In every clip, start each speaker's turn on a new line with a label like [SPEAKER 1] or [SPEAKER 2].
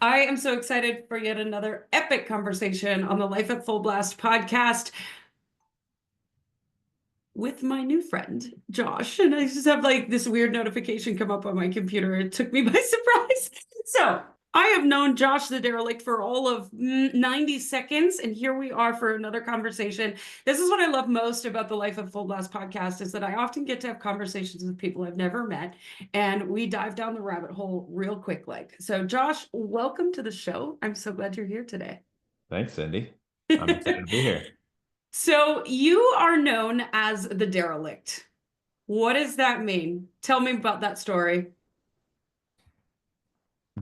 [SPEAKER 1] I am so excited for yet another epic conversation on the Life at Full Blast podcast with my new friend, Josh. And I just have like this weird notification come up on my computer. It took me by surprise. So I have known Josh the Derelict for all of 90 seconds, and here we are for another conversation. This is what I love most about the Life of Full Blast podcast is that I often get to have conversations with people I've never met, and we dive down the rabbit hole real quick. So, Josh, welcome to the show. I'm so glad you're here today.
[SPEAKER 2] Thanks, Cindy. I'm excited to be here.
[SPEAKER 1] So, you are known as the Derelict. What does that mean? Tell me about that story.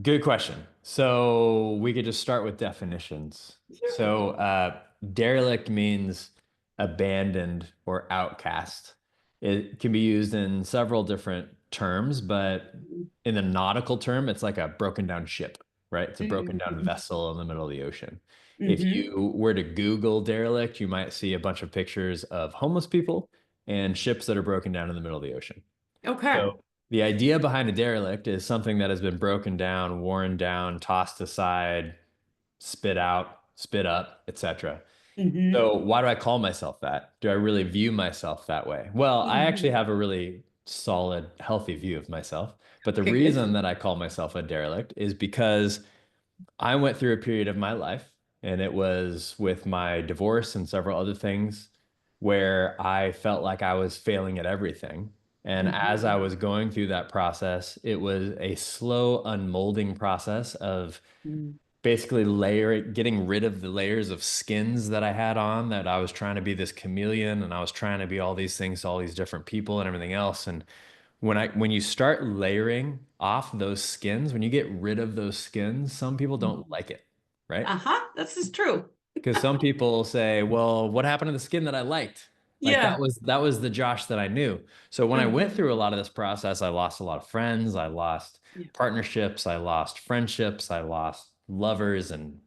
[SPEAKER 2] Good question. So we could just start with definitions. So derelict means abandoned or outcast. It can be used in several different terms, but in the nautical term, it's like a broken down ship, right? It's a broken down vessel in the middle of the ocean. If
[SPEAKER 1] Mm-hmm.
[SPEAKER 2] you were to Google derelict, you might see a bunch of pictures of homeless people and ships that are broken down in the middle of the ocean.
[SPEAKER 1] Okay.
[SPEAKER 2] So the idea behind a derelict is something that has been broken down, worn down, tossed aside, spit out, spit up, etc.
[SPEAKER 1] Mm-hmm.
[SPEAKER 2] So why do I call myself that? Do I really view myself that way? Well, I actually
[SPEAKER 1] Mm-hmm.
[SPEAKER 2] have a really solid, healthy view of myself. But the
[SPEAKER 1] Okay, good.
[SPEAKER 2] reason that I call myself a derelict is because I went through a period of my life, and it was with my divorce and several other things where I felt like I was failing at everything. And as I
[SPEAKER 1] Mm-hmm.
[SPEAKER 2] was going through that process, it was a slow unmolding process of basically getting rid of the layers of skins that I had on, that I was trying to be this chameleon and I was trying to be all these things to all these different people and everything else. And when you start layering off those skins, when you get rid of those skins, some people don't like it, right?
[SPEAKER 1] Uh-huh. This is true.
[SPEAKER 2] Because some people say, "Well, what happened to the skin that I liked?" Like that
[SPEAKER 1] Yeah.
[SPEAKER 2] was that was the Josh that I knew. So when I went
[SPEAKER 1] Mm-hmm.
[SPEAKER 2] through a lot of this process, I lost a lot of friends, I lost
[SPEAKER 1] Yeah.
[SPEAKER 2] partnerships, I lost friendships, I lost lovers and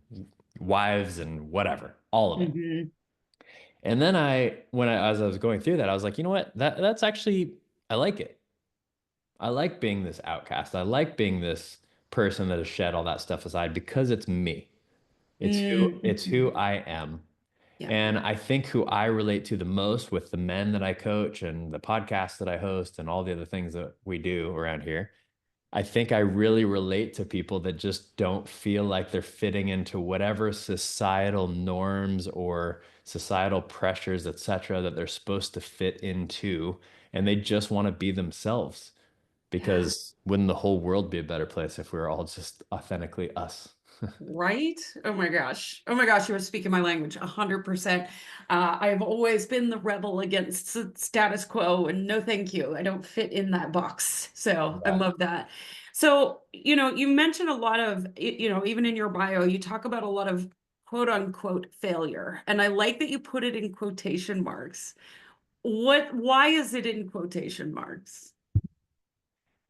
[SPEAKER 2] wives and whatever, all of it.
[SPEAKER 1] Mm-hmm.
[SPEAKER 2] And then as I was going through that, I was like, you know what? That's actually I like it. I like being this outcast. I like being this person that has shed all that stuff aside because it's me. It's who
[SPEAKER 1] Mm-hmm.
[SPEAKER 2] I am.
[SPEAKER 1] Yeah.
[SPEAKER 2] And I think who I relate to the most with the men that I coach and the podcast that I host and all the other things that we do around here, I think I really relate to people that just don't feel like they're fitting into whatever societal norms or societal pressures, etc., that they're supposed to fit into. And they just want to be themselves
[SPEAKER 1] Yeah.
[SPEAKER 2] because wouldn't the whole world be a better place if we were all just authentically us?
[SPEAKER 1] Right? Oh my gosh. Oh my gosh, you were speaking my language 100%. I've always been the rebel against status quo and no thank you. I don't fit in that box. So I
[SPEAKER 2] Yeah.
[SPEAKER 1] love that. So, you mentioned a lot of, even in your bio, you talk about a lot of quote unquote failure. And I like that you put it in quotation marks. Why is it in quotation marks?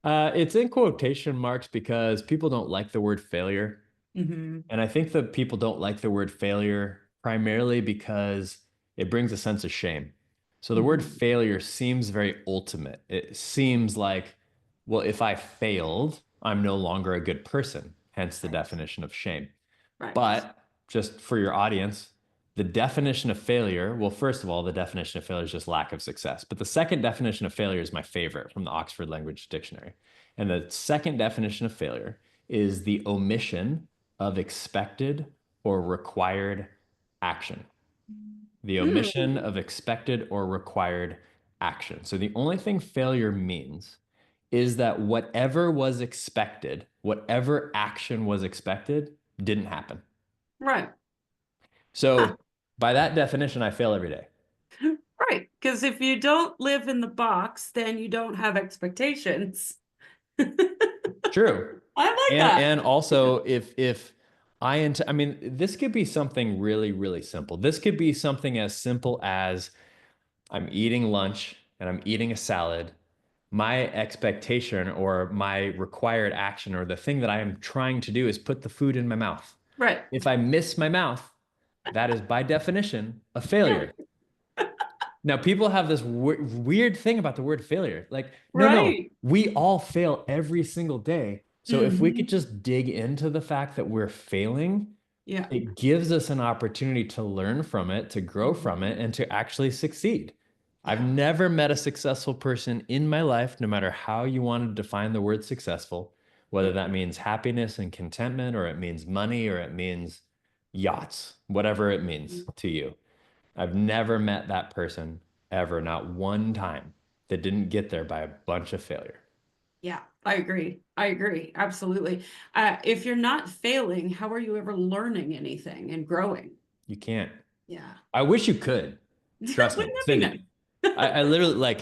[SPEAKER 2] It's in quotation marks because people don't like the word failure.
[SPEAKER 1] Hmm.
[SPEAKER 2] And I think that people don't like the word failure primarily because it brings a sense of shame. So the word
[SPEAKER 1] Hmm.
[SPEAKER 2] failure seems very ultimate. It seems like, well, if I failed, I'm no longer a good person, hence the
[SPEAKER 1] Right.
[SPEAKER 2] definition of shame.
[SPEAKER 1] Right.
[SPEAKER 2] But just for your audience, the definition of failure, well, first of all, the definition of failure is just lack of success. But the second definition of failure is my favorite from the Oxford Language Dictionary. And the second definition of failure is the omission of expected or required action. The omission
[SPEAKER 1] Hmm.
[SPEAKER 2] of expected or required action. So the only thing failure means is that whatever was expected, whatever action was expected, didn't happen.
[SPEAKER 1] Right. Huh.
[SPEAKER 2] So by that definition, I fail every day.
[SPEAKER 1] Right. Because if you don't live in the box, then you don't have expectations.
[SPEAKER 2] True.
[SPEAKER 1] I like
[SPEAKER 2] And
[SPEAKER 1] that.
[SPEAKER 2] and also if I mean, this could be something really, really simple. This could be something as simple as I'm eating lunch and I'm eating a salad. My expectation or my required action or the thing that I am trying to do is put the food in my mouth.
[SPEAKER 1] Right.
[SPEAKER 2] If I miss my mouth, that is by definition a failure. Now, people have this weird thing about the word failure. Like, no,
[SPEAKER 1] Right.
[SPEAKER 2] we all fail every single day. So if we could
[SPEAKER 1] Hmm.
[SPEAKER 2] just dig into the fact that we're failing,
[SPEAKER 1] Yeah.
[SPEAKER 2] it gives us an opportunity to learn from it, to grow from it,
[SPEAKER 1] Mhm.
[SPEAKER 2] and to actually succeed. I've
[SPEAKER 1] Yeah.
[SPEAKER 2] never met a successful person in my life, no matter how you want to define the word successful, whether
[SPEAKER 1] Yeah.
[SPEAKER 2] that means happiness and contentment, or it means money, or it means yachts, whatever it means to you. I've never met that person ever, not one time, that didn't get there by a bunch of failure.
[SPEAKER 1] Yeah, I agree. I agree. Absolutely. If you're not failing, how are you ever learning anything and growing?
[SPEAKER 2] You can't.
[SPEAKER 1] Yeah.
[SPEAKER 2] I wish you could.
[SPEAKER 1] Wouldn't
[SPEAKER 2] Trust me,
[SPEAKER 1] that be
[SPEAKER 2] Cindy.
[SPEAKER 1] nice?
[SPEAKER 2] I literally like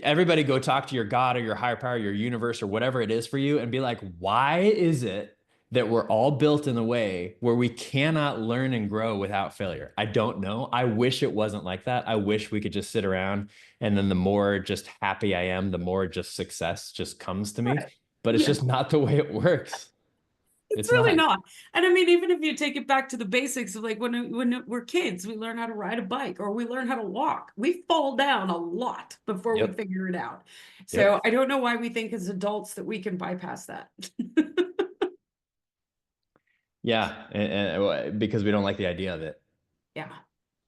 [SPEAKER 2] everybody go talk to your God or your higher power, your universe, or whatever it is for you, and be like, why is it that we're all built in a way where we cannot learn and grow without failure? I don't know. I wish it wasn't like that. I wish we could just sit around and then the more just happy I am, the more just success just comes to me.
[SPEAKER 1] Right.
[SPEAKER 2] But it's
[SPEAKER 1] Yeah.
[SPEAKER 2] just not the way it works.
[SPEAKER 1] It's
[SPEAKER 2] It's
[SPEAKER 1] really
[SPEAKER 2] not.
[SPEAKER 1] not. And I mean, even if you take it back to the basics of like when we're kids, we learn how to ride a bike or we learn how to walk. We fall down a lot before we
[SPEAKER 2] Yep.
[SPEAKER 1] figure it out.
[SPEAKER 2] Yep.
[SPEAKER 1] So I don't know why we think as adults that we can bypass that.
[SPEAKER 2] Yeah. Because we don't like the idea of it.
[SPEAKER 1] Yeah.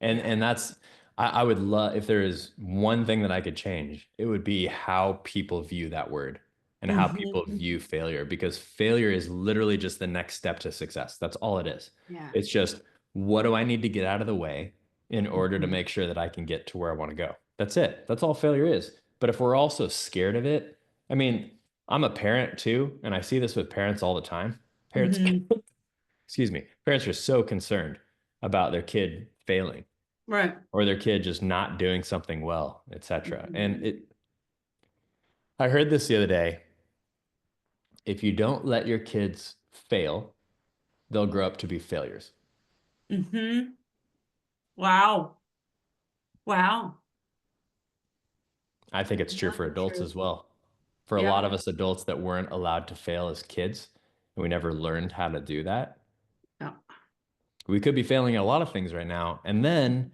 [SPEAKER 1] Yeah.
[SPEAKER 2] And that's I would love if there is one thing that I could change, it would be how people view that word and how people
[SPEAKER 1] Mhm.
[SPEAKER 2] view failure, because failure is literally just the next step to success. That's all it is.
[SPEAKER 1] Yeah.
[SPEAKER 2] It's just what do I need to get out of the way in order to
[SPEAKER 1] Mhm.
[SPEAKER 2] make sure that I can get to where I want to go. That's it. That's all failure is. But if we're also scared of it, I mean, I'm a parent too, and I see this with parents all the time. Parents,
[SPEAKER 1] Mhm.
[SPEAKER 2] excuse me, parents are so concerned about their kid failing
[SPEAKER 1] Right.
[SPEAKER 2] or their kid just not doing something well, etc. And
[SPEAKER 1] Mhm.
[SPEAKER 2] it I heard this the other day. If you don't let your kids fail, they'll grow up to be failures.
[SPEAKER 1] Mhm. Wow. Wow.
[SPEAKER 2] I think it's true for
[SPEAKER 1] Very
[SPEAKER 2] adults
[SPEAKER 1] true.
[SPEAKER 2] as well. For a
[SPEAKER 1] Yeah.
[SPEAKER 2] lot of us adults that weren't allowed to fail as kids, and we never learned how to do that,
[SPEAKER 1] Yeah.
[SPEAKER 2] we could be failing at a lot of things right now. And then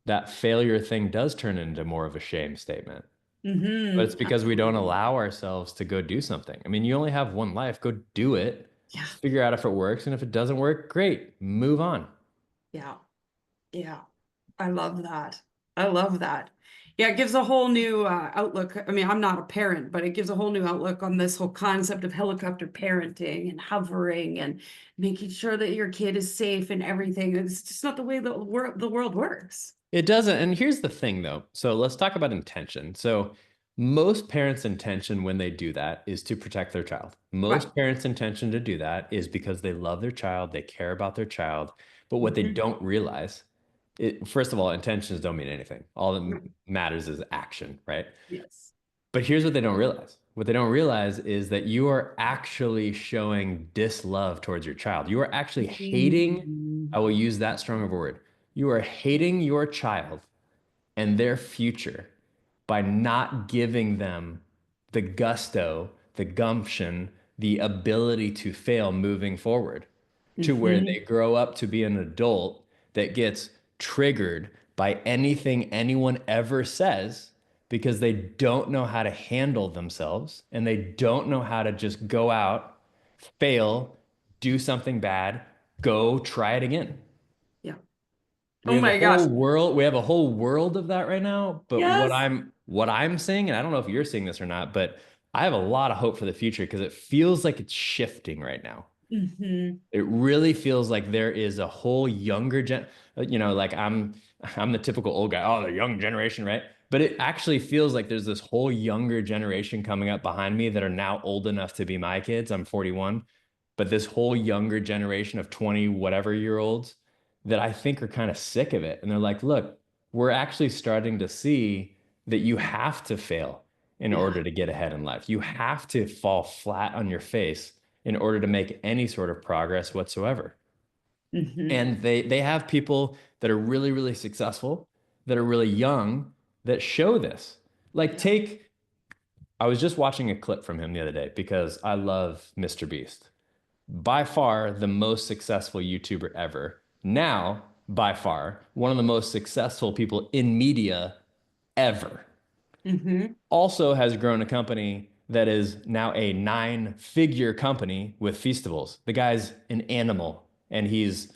[SPEAKER 2] that failure thing does turn into more of a shame statement. But it's
[SPEAKER 1] Mhm.
[SPEAKER 2] because we don't
[SPEAKER 1] Absolutely.
[SPEAKER 2] allow ourselves to go do something. I mean, you only have one life. Go do it.
[SPEAKER 1] Yeah.
[SPEAKER 2] Figure out if it works. And if it doesn't work, great. Move on.
[SPEAKER 1] Yeah. Yeah. I love that. I love that. Yeah, it gives a whole new outlook. I mean, I'm not a parent, but it gives a whole new outlook on this whole concept of helicopter parenting and hovering and making sure that your kid is safe and everything. It's just not the way the world works.
[SPEAKER 2] It doesn't. And here's the thing, though. So let's talk about intention. So most parents' intention when they do that is to protect their child.
[SPEAKER 1] Right.
[SPEAKER 2] Most parents' intention to do that is because they love their child, they care about their child. But what they
[SPEAKER 1] Mhm.
[SPEAKER 2] don't realize, first of all, intentions don't mean anything. All that
[SPEAKER 1] Right.
[SPEAKER 2] matters is action, right?
[SPEAKER 1] Yes.
[SPEAKER 2] But here's what they don't realize. What they don't realize is that you are actually showing dislove towards your child. You are actually hating,
[SPEAKER 1] Mhm.
[SPEAKER 2] I will use that strong of a word. You are hating your child and their future by not giving them the gusto, the gumption, the ability to fail moving forward to where they
[SPEAKER 1] Mhm.
[SPEAKER 2] grow up to be an adult that gets triggered by anything anyone ever says because they don't know how to handle themselves and they don't know how to just go out, fail, do something bad, go try it again.
[SPEAKER 1] Yeah.
[SPEAKER 2] We
[SPEAKER 1] Oh
[SPEAKER 2] have a
[SPEAKER 1] my gosh.
[SPEAKER 2] whole world, we have a whole world of that right now, but
[SPEAKER 1] Yes.
[SPEAKER 2] what I'm seeing, and I don't know if you're seeing this or not, but I have a lot of hope for the future because it feels like it's shifting right now.
[SPEAKER 1] Hmm.
[SPEAKER 2] It really feels like there is a whole younger like I'm the typical old guy, oh, the young generation, right? But it actually feels like there's this whole younger generation coming up behind me that are now old enough to be my kids. I'm 41, but this whole younger generation of 20 whatever year olds that I think are kind of sick of it. And they're like, look, we're actually starting to see that you have to fail in
[SPEAKER 1] Yeah.
[SPEAKER 2] order to get ahead in life. You have to fall flat on your face in order to make any sort of progress whatsoever.
[SPEAKER 1] Hmm.
[SPEAKER 2] And they have people that are really, really successful, that are really young, that show this. Like
[SPEAKER 1] Yeah.
[SPEAKER 2] I was just watching a clip from him the other day because I love Mr. Beast. By far the most successful YouTuber ever. Now, by far, one of the most successful people in media ever.
[SPEAKER 1] Hmm.
[SPEAKER 2] Also has grown a company that is now a 9-figure company with Feastables. The guy's an animal, and he's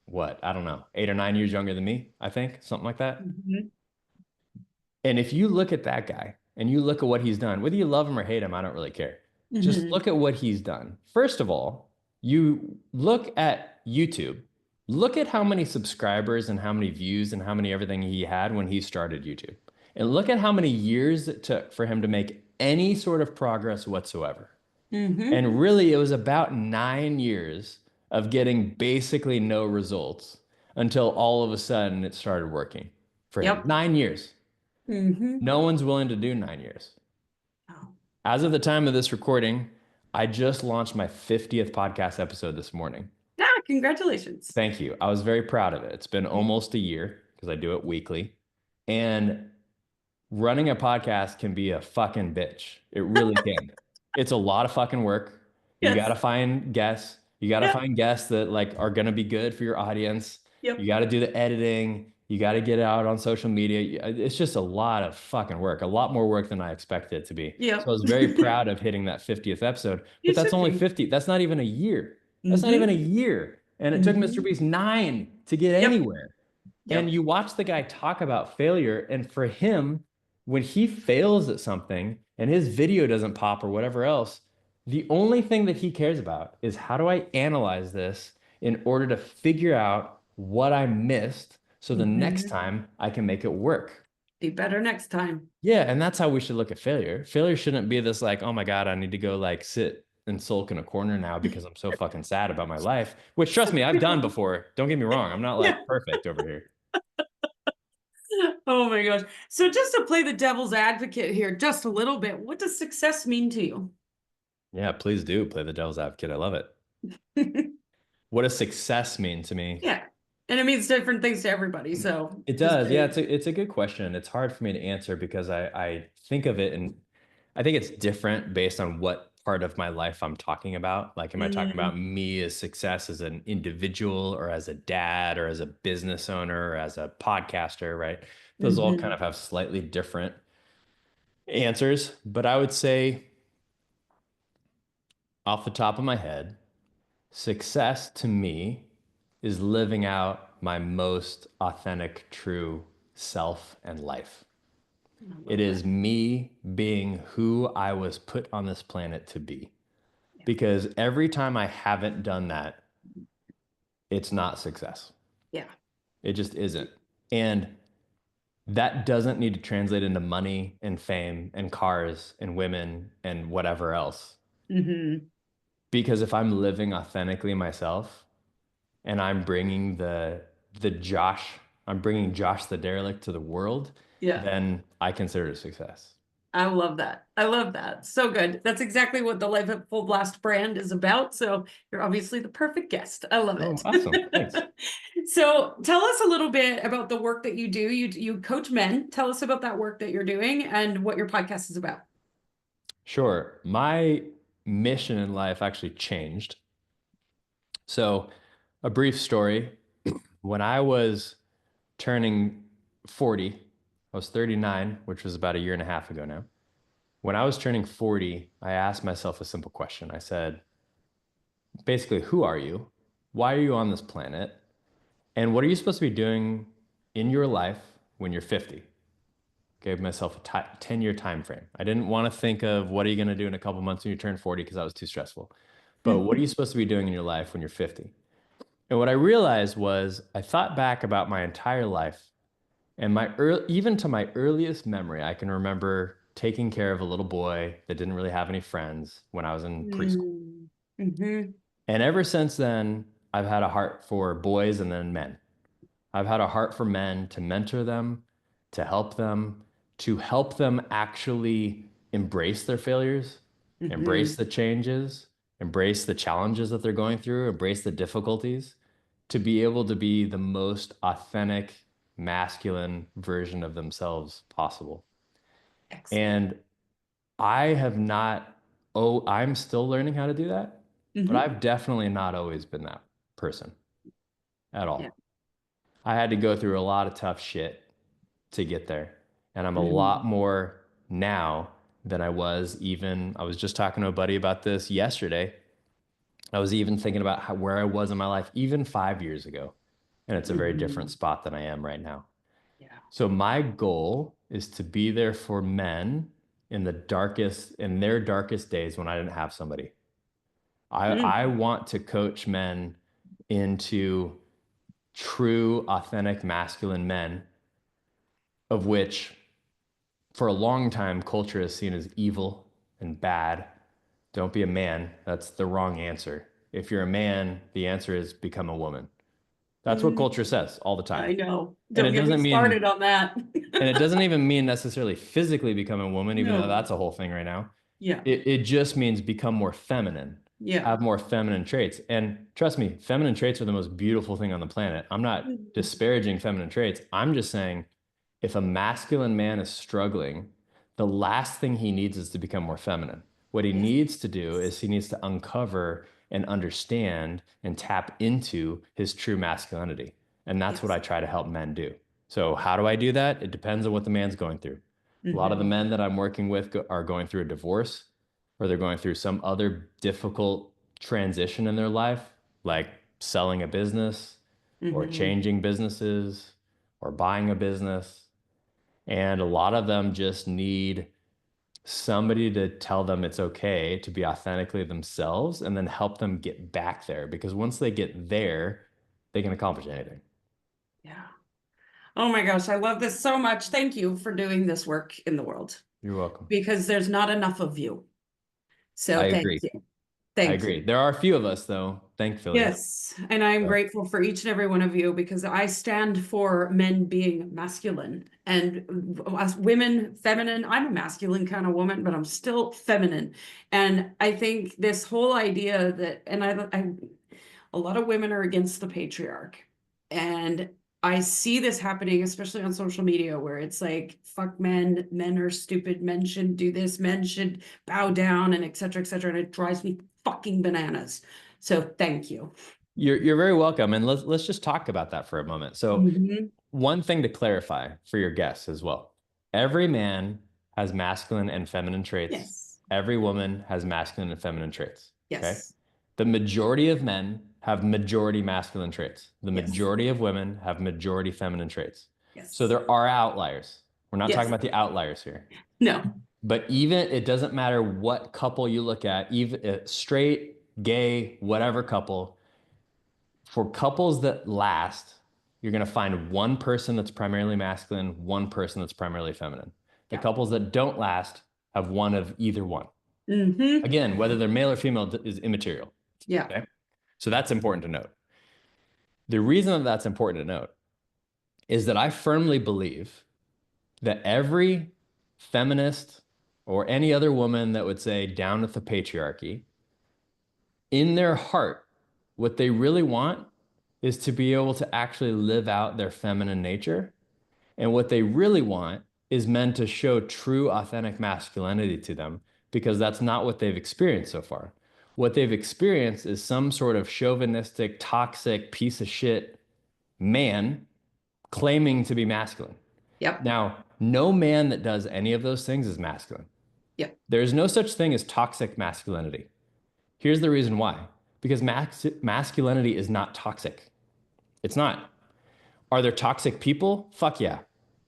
[SPEAKER 2] what? I don't know, 8 or 9 years younger than me, I think, something like that.
[SPEAKER 1] Mhm.
[SPEAKER 2] And if you look at that guy and you look at what he's done, whether you love him or hate him, I don't really care. Just
[SPEAKER 1] Mhm.
[SPEAKER 2] look at what he's done. First of all, you look at YouTube, look at how many subscribers and how many views and how many everything he had when he started YouTube. And look at how many years it took for him to make any sort of progress whatsoever.
[SPEAKER 1] Mhm.
[SPEAKER 2] And really, it was about 9 years of getting basically no results until all of a sudden it started working for him.
[SPEAKER 1] Yep.
[SPEAKER 2] 9 years.
[SPEAKER 1] Mhm.
[SPEAKER 2] No one's willing to do 9 years.
[SPEAKER 1] Oh.
[SPEAKER 2] As of the time of this recording, I just launched my 50th podcast episode this morning.
[SPEAKER 1] Ah, congratulations.
[SPEAKER 2] Thank you. I was very proud of it. It's been almost a year because I do it weekly. And running a podcast can be a fucking bitch. It really can. It's a lot of fucking work. You got to
[SPEAKER 1] Yes.
[SPEAKER 2] find guests. You got to
[SPEAKER 1] Yep.
[SPEAKER 2] find guests that like are going to be good for your audience. You
[SPEAKER 1] Yep.
[SPEAKER 2] got to do the editing. You got to get it out on social media. It's just a lot of fucking work, a lot more work than I expected it to be. So I
[SPEAKER 1] Yep.
[SPEAKER 2] was very proud of hitting that 50th episode,
[SPEAKER 1] You
[SPEAKER 2] but that's
[SPEAKER 1] should
[SPEAKER 2] only
[SPEAKER 1] be.
[SPEAKER 2] 50. That's not even a year. That's not even a
[SPEAKER 1] Mhm.
[SPEAKER 2] year. And it took Mr.
[SPEAKER 1] Mhm.
[SPEAKER 2] Beast 9 to get
[SPEAKER 1] Yep.
[SPEAKER 2] anywhere. And
[SPEAKER 1] Yep.
[SPEAKER 2] you watch the guy talk about failure, and for him, when he fails at something and his video doesn't pop or whatever else, the only thing that he cares about is how do I analyze this in order to figure out what I missed so the next
[SPEAKER 1] Mhm.
[SPEAKER 2] time I can make it work.
[SPEAKER 1] Be better next time.
[SPEAKER 2] Yeah, and that's how we should look at failure. Failure shouldn't be this like, oh my God, I need to go like sit and sulk in a corner now because I'm so fucking sad about my life, which trust me, I've done before. Don't get me wrong. I'm not
[SPEAKER 1] Yeah.
[SPEAKER 2] like perfect over here.
[SPEAKER 1] Oh my gosh. So just to play the devil's advocate here just a little bit, what does success mean to you?
[SPEAKER 2] Yeah, please do play the devil's advocate. I love it. What does success mean to me?
[SPEAKER 1] Yeah. And it means different things to everybody. So
[SPEAKER 2] It
[SPEAKER 1] just
[SPEAKER 2] does. Yeah,
[SPEAKER 1] say,
[SPEAKER 2] it's a good question. It's hard for me to answer because I think of it and I think it's different based on what part of my life I'm talking about. Like, am I talking
[SPEAKER 1] mm,
[SPEAKER 2] about me as success as an individual or as a dad or as a business owner or as a podcaster, right? Those all kind
[SPEAKER 1] mhm,
[SPEAKER 2] of have slightly different answers. But I would say off the top of my head, success to me is living out my most authentic, true self and life.
[SPEAKER 1] I
[SPEAKER 2] It
[SPEAKER 1] love that.
[SPEAKER 2] is me being who I was put on this planet to be.
[SPEAKER 1] Yeah.
[SPEAKER 2] Because every time I haven't done that, it's not success.
[SPEAKER 1] Yeah.
[SPEAKER 2] It just isn't. And that doesn't need to translate into money and fame and cars and women and whatever else.
[SPEAKER 1] Hmm.
[SPEAKER 2] Because if I'm living authentically myself, and I'm bringing the Josh, I'm bringing Josh the Derelict to the world,
[SPEAKER 1] Yeah.
[SPEAKER 2] then I consider it a success.
[SPEAKER 1] I love that. I love that. So good. That's exactly what the Life at Full Blast brand is about. So you're obviously the perfect guest. I love
[SPEAKER 2] Oh,
[SPEAKER 1] it.
[SPEAKER 2] awesome. Thanks.
[SPEAKER 1] So tell us a little bit about the work that you do. You coach men. Tell us about that work that you're doing and what your podcast is about.
[SPEAKER 2] Sure. My mission in life actually changed. So, a brief story. When I was turning 40, I was 39, which was about a year and a half ago now. When I was turning 40, I asked myself a simple question. I said, basically, who are you? Why are you on this planet? And what are you supposed to be doing in your life when you're 50? Gave myself a 10-year time frame. I didn't want to think of what are you going to do in a couple months when you turn 40 because that was too stressful. But what are you supposed to be doing in your life when you're 50? And what I realized was I thought back about my entire life and even to my earliest memory, I can remember taking care of a little boy that didn't really have any friends when I was in preschool.
[SPEAKER 1] Mm-hmm.
[SPEAKER 2] And ever since then, I've had a heart for boys and then men. I've had a heart for men to mentor them, to help them actually embrace their failures, embrace
[SPEAKER 1] Mm-hmm.
[SPEAKER 2] the changes, embrace the challenges that they're going through, embrace the difficulties, to be able to be the most authentic, masculine version of themselves possible.
[SPEAKER 1] Excellent.
[SPEAKER 2] And I have not, oh, I'm still learning how to do that, but
[SPEAKER 1] Mm-hmm.
[SPEAKER 2] I've definitely not always been that person at
[SPEAKER 1] Yeah.
[SPEAKER 2] all. I had to go through a lot of tough shit to get there. And I'm a lot
[SPEAKER 1] Mm-hmm.
[SPEAKER 2] more now than I was even, I was just talking to a buddy about this yesterday. I was even thinking about where I was in my life even 5 years ago. And it's a very different spot than I am right now.
[SPEAKER 1] Yeah.
[SPEAKER 2] So my goal is to be there for men in their darkest days when I didn't have somebody. I want to coach men into true, authentic, masculine men, of which for a long time culture is seen as evil and bad. Don't be a man. That's the wrong answer. If you're a man, the answer is become a woman. That's what culture says all the time.
[SPEAKER 1] I know.
[SPEAKER 2] And it
[SPEAKER 1] Don't get me
[SPEAKER 2] doesn't mean,
[SPEAKER 1] started on that.
[SPEAKER 2] and it doesn't even mean necessarily physically become a woman, even though
[SPEAKER 1] No.
[SPEAKER 2] that's a whole thing right now.
[SPEAKER 1] Yeah.
[SPEAKER 2] It just means become more feminine,
[SPEAKER 1] Yeah.
[SPEAKER 2] have more feminine traits. And trust me, feminine traits are the most beautiful thing on the planet. I'm not disparaging feminine traits. I'm just saying if a masculine man is struggling, the last thing he needs is to become more feminine. What he needs to do is he needs to uncover and understand and tap into his true masculinity. And that's what I try to help men do. So how do I do that? It depends on what the man's going through. A lot of the men that I'm working with are going through a divorce, or they're going through some other difficult transition in their life, like selling a business or changing businesses or buying a business. And a lot of them just need somebody to tell them it's okay to be authentically themselves and then help them get back there. Because once they get there, they can accomplish anything.
[SPEAKER 1] Yeah. Oh my gosh, I love this so much. Thank you for doing this work in the world
[SPEAKER 2] You're welcome.
[SPEAKER 1] because there's not enough of you. So
[SPEAKER 2] I
[SPEAKER 1] thank
[SPEAKER 2] agree.
[SPEAKER 1] you.
[SPEAKER 2] I
[SPEAKER 1] Thank
[SPEAKER 2] agree.
[SPEAKER 1] you.
[SPEAKER 2] There are a few of us, though, thankfully.
[SPEAKER 1] Yes, and I'm grateful for each and every one of you because I stand for men being masculine and us women feminine. I'm a masculine kind of woman, but I'm still feminine. And I think this whole idea that, and a lot of women are against the patriarch. And I see this happening, especially on social media, where it's like, fuck men, men are stupid, men shouldn't do this, men should bow down, and et cetera, et cetera. And it drives me fucking bananas. So thank you.
[SPEAKER 2] You're very welcome. And let's just talk about that for a moment. So one thing to clarify for your guests as well. Every man has masculine and feminine traits.
[SPEAKER 1] Yes.
[SPEAKER 2] Every woman has masculine and feminine traits.
[SPEAKER 1] Yes.
[SPEAKER 2] Okay. The majority of men have majority masculine traits. The majority of women have majority feminine traits.
[SPEAKER 1] Yes.
[SPEAKER 2] So there are outliers. We're not talking about the outliers here.
[SPEAKER 1] No.
[SPEAKER 2] But even it doesn't matter what couple you look at, even straight, gay, whatever couple, for couples that last, you're going to find one person that's primarily masculine, one person that's primarily feminine. The couples that don't last have one of either one. Again, whether they're male or female is immaterial.
[SPEAKER 1] Yeah.
[SPEAKER 2] Okay? So that's important to note. The reason that that's important to note is that I firmly believe that every feminist or any other woman that would say down with the patriarchy, in their heart, what they really want is to be able to actually live out their feminine nature. And what they really want is men to show true, authentic masculinity to them, because that's not what they've experienced so far. What they've experienced is some sort of chauvinistic, toxic piece of shit man claiming to be masculine.
[SPEAKER 1] Yep.
[SPEAKER 2] Now, no man that does any of those things is masculine.
[SPEAKER 1] Yep.
[SPEAKER 2] There's no such thing as toxic masculinity. Here's the reason why. Because masculinity is not toxic. It's not. Are there toxic people? Fuck yeah.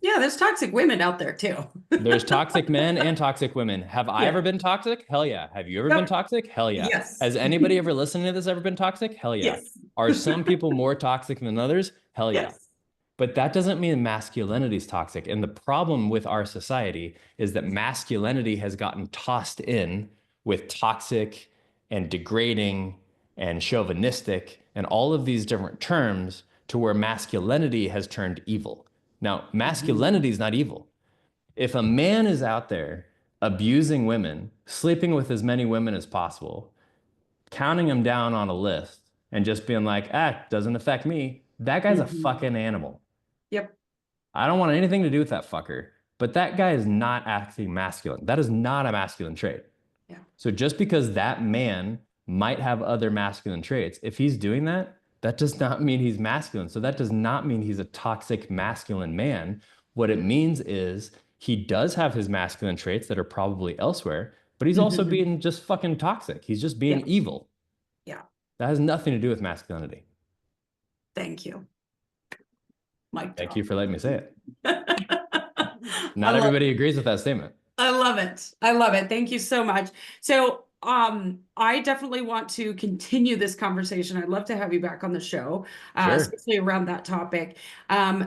[SPEAKER 1] Yeah, there's toxic women out there too.
[SPEAKER 2] There's toxic men and toxic women. Have I ever been toxic? Hell yeah. Have you ever been toxic? Hell yeah.
[SPEAKER 1] Yes.
[SPEAKER 2] Has anybody ever listening to this ever been toxic? Hell yeah.
[SPEAKER 1] Yes.
[SPEAKER 2] Are some people more toxic than others? Hell yeah.
[SPEAKER 1] Yes.
[SPEAKER 2] But that doesn't mean masculinity is toxic. And the problem with our society is that masculinity has gotten tossed in with toxic and degrading and chauvinistic and all of these different terms to where masculinity has turned evil. Now, masculinity is not evil. If a man is out there abusing women, sleeping with as many women as possible, counting them down on a list and just being like, doesn't affect me, that guy's a fucking animal.
[SPEAKER 1] Yep.
[SPEAKER 2] I don't want anything to do with that fucker. But that guy is not acting masculine. That is not a masculine trait.
[SPEAKER 1] Yeah.
[SPEAKER 2] So just because that man might have other masculine traits, if he's doing that, that does not mean he's masculine. So that does not mean he's a toxic masculine man. What it means is He does have his masculine traits that are probably elsewhere, but he's also being just fucking toxic. He's just being
[SPEAKER 1] Yeah.
[SPEAKER 2] evil.
[SPEAKER 1] Yeah.
[SPEAKER 2] That has nothing to do with masculinity.
[SPEAKER 1] Thank you. Mike.
[SPEAKER 2] Thank you for letting me say it.
[SPEAKER 1] I
[SPEAKER 2] Not everybody agrees with that statement.
[SPEAKER 1] I love it. I love it. Thank you so much. So, I definitely want to continue this conversation. I'd love to have you back on the show,
[SPEAKER 2] Sure.
[SPEAKER 1] especially around that topic.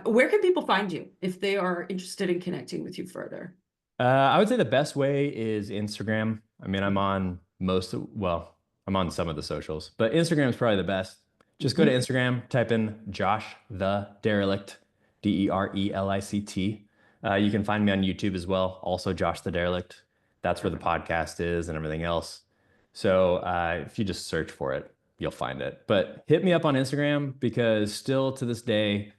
[SPEAKER 1] Where can people find you if they are interested in connecting with you further?
[SPEAKER 2] I would say the best way is Instagram. I mean, I'm on I'm on some of the socials, but Instagram is probably the best. Just go to Instagram, type in Josh the Derelict, Derelict. You can find me on YouTube as well, also Josh the Derelict. That's where the podcast is and everything else. So if you just search for it, you'll find it. But hit me up on Instagram because still to this day,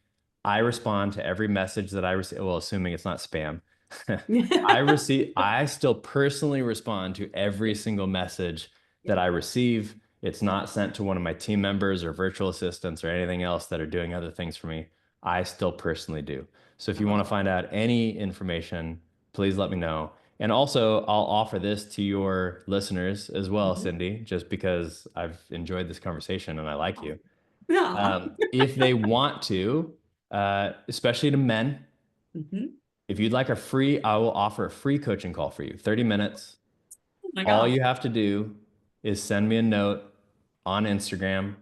[SPEAKER 2] I respond to every message that I receive. Well, assuming it's not spam. I still personally respond to every single message that I receive. It's not sent to one of my team members or virtual assistants or anything else that are doing other things for me. I still personally do. So if you want to find out any information, please let me know. And also, I'll offer this to your listeners as well, Cindy, just because I've enjoyed this conversation and I like you.
[SPEAKER 1] Yeah.
[SPEAKER 2] If they want to, especially to men, if you'd like I will offer a free coaching call for you, 30 minutes.
[SPEAKER 1] Oh my
[SPEAKER 2] All
[SPEAKER 1] gosh.
[SPEAKER 2] you have to do is send me a note on Instagram.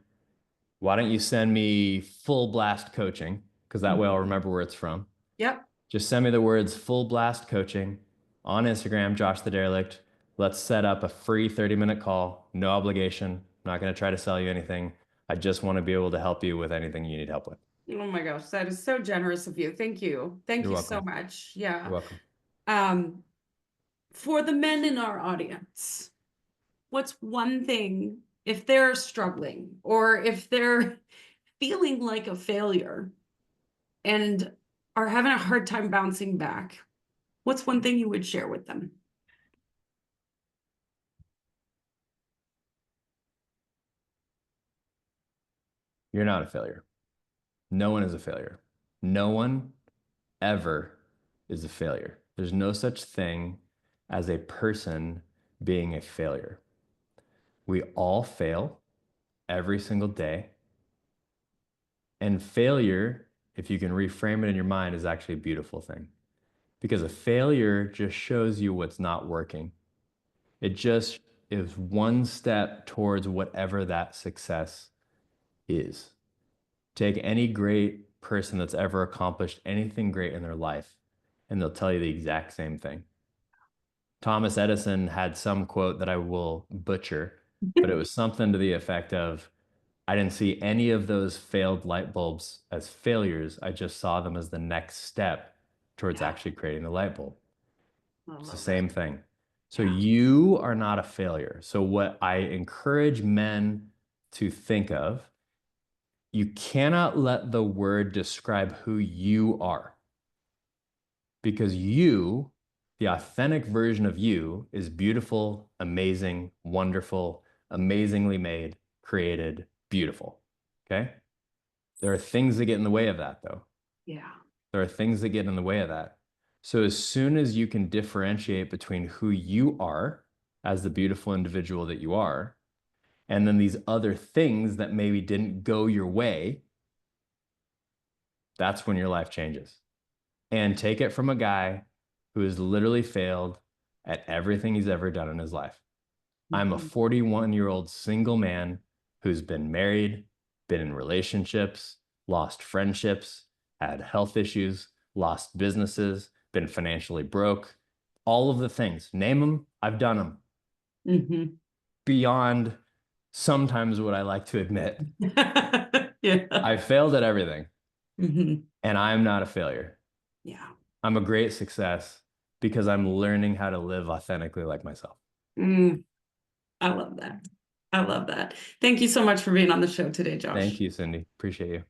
[SPEAKER 2] Why don't you send me full blast coaching? Because that way I'll remember where it's from.
[SPEAKER 1] Yep.
[SPEAKER 2] Just send me the words full blast coaching on Instagram, Josh the Derelict. Let's set up a free 30-minute call, no obligation. I'm not going to try to sell you anything. I just want to be able to help you with anything you need help with.
[SPEAKER 1] Oh my gosh, that is so generous of you. Thank you. Thank
[SPEAKER 2] You're
[SPEAKER 1] you
[SPEAKER 2] welcome.
[SPEAKER 1] so much. Yeah.
[SPEAKER 2] You're welcome.
[SPEAKER 1] For the men in our audience, what's one thing if they're struggling or if they're feeling like a failure and are having a hard time bouncing back? What's one thing you would share with them?
[SPEAKER 2] You're not a failure. No one is a failure. No one ever is a failure. There's no such thing as a person being a failure. We all fail every single day. And failure, if you can reframe it in your mind, is actually a beautiful thing. Because a failure just shows you what's not working. It just is one step towards whatever that success is. Take any great person that's ever accomplished anything great in their life, and they'll tell you the exact same thing. Thomas Edison had some quote that I will butcher, but it was something to the effect of, I didn't see any of those failed light bulbs as failures. I just saw them as the next step towards actually creating the light bulb. It's the same thing. So you are not a failure. So what I encourage men to think of, you cannot let the word describe who you are. Because you, the authentic version of you, is beautiful, amazing, wonderful, amazingly made, created, beautiful. Okay? There are things that get in the way of that, though.
[SPEAKER 1] Yeah.
[SPEAKER 2] There are things that get in the way of that. So as soon as you can differentiate between who you are as the beautiful individual that you are, and then these other things that maybe didn't go your way, that's when your life changes. And take it from a guy who has literally failed at everything he's ever done in his life. I'm a 41-year-old single man who's been married, been in relationships, lost friendships, had health issues, lost businesses, been financially broke, all of the things. Name them, I've done them. Beyond sometimes what I like to admit.
[SPEAKER 1] Yeah.
[SPEAKER 2] I failed at everything. And I'm not a failure.
[SPEAKER 1] Yeah.
[SPEAKER 2] I'm a great success because I'm learning how to live authentically like myself.
[SPEAKER 1] I love that. I love that. Thank you so much for being on the show today, Josh.
[SPEAKER 2] Thank you, Cindy. Appreciate you.